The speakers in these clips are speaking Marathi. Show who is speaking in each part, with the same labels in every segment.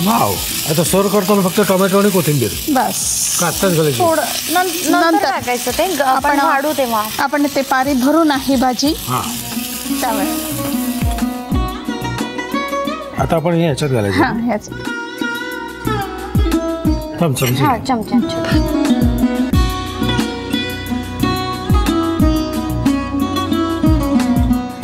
Speaker 1: वाव. आता सर्व करताना फक्त टोमॅटो आणि कोथिंबीर
Speaker 2: बस.
Speaker 1: का आत्ताच घालायची?
Speaker 3: नंतर टाकायचं ते आपण वाढू तेव्हा.
Speaker 2: आपण ते पारी भरू नाही भाजी.
Speaker 1: हां.
Speaker 2: त्यावेळेस
Speaker 1: आता आपण हे ह्याच्यात घालायचं.
Speaker 2: हां ह्याच.
Speaker 3: हां चमचा.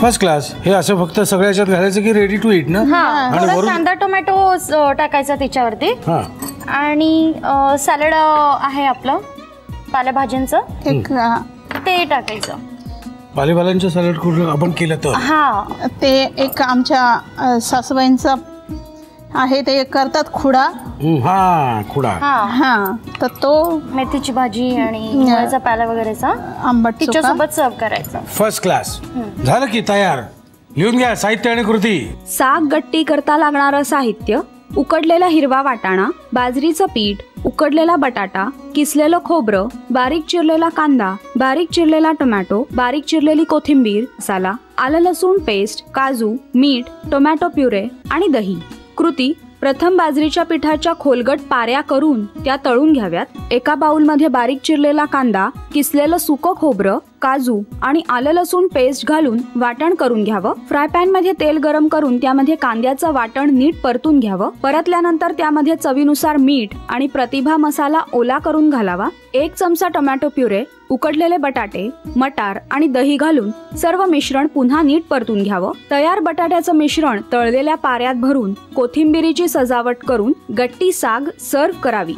Speaker 1: First class. हे असं फक्त सगळ्या ह्याच्यात घालायचं की रेडी टू ईट ना?
Speaker 3: आणि कांदा टोमॅटो टाकायचा त्याच्यावरती.
Speaker 1: हां.
Speaker 3: आणि सॅलड आहे आपलं पालेभाज्यांचं
Speaker 2: एक
Speaker 3: ते टाकायचं.
Speaker 1: पालेभाज्यांचं सॅलड कुठं आपण केलं तर?
Speaker 3: हा
Speaker 2: ते एक आमच्या सासूबाईंचं आहे ते करतात खुडा.
Speaker 1: हां खुडा.
Speaker 2: हां तर तो
Speaker 3: मेथीची भाजी आणि मुळ्याचा पाला वगैरेचा
Speaker 2: आंबट
Speaker 3: तिच्यासोबत सर्व करायचा.
Speaker 1: First class. झालं की तयार. लिहून घ्या साहित्य आणि कृती.
Speaker 4: साग गट्टी करता लागणारं साहित्य: उकडलेला हिरवा वाटाणा, बाजरीचं पीठ, उकडलेला बटाटा, किसलेलं खोबरं, बारीक चिरलेला कांदा, बारीक चिरलेला टोमॅटो, बारीक चिरलेली कोथिंबीर, मसाला, आलं लसूण पेस्ट, काजू, मीठ, टोमॅटो प्युरे आणि दही. कृती: प्रथम बाजरीच्या पिठाच्या खोलगट पाऱ्या करून त्या तळून घ्याव्यात. एका बाउलमध्ये बारीक चिरलेला कांदा, किसलेलं सुकं खोबरं, काजू आणि आलं लसूण पेस्ट घालून वाटण करून घ्यावं. फ्राय पॅन मध्ये तेल गरम करून त्यामध्ये कांद्याचं वाटण नीट परतून घ्यावं. परतल्यानंतर त्यामध्ये चवीनुसार मीठ आणि प्रतिभा मसाला ओला करून घालावा. 1 चमचा टोमॅटो प्युरे, उकडलेले बटाटे, मटार आणि दही घालून सर्व मिश्रण पुन्हा नीट परतून घ्यावं. तयार बटाट्याचं मिश्रण तळलेल्या पाऱ्यात भरून कोथिंबिरीची सजावट करून गट्टी साग सर्व्ह करावी.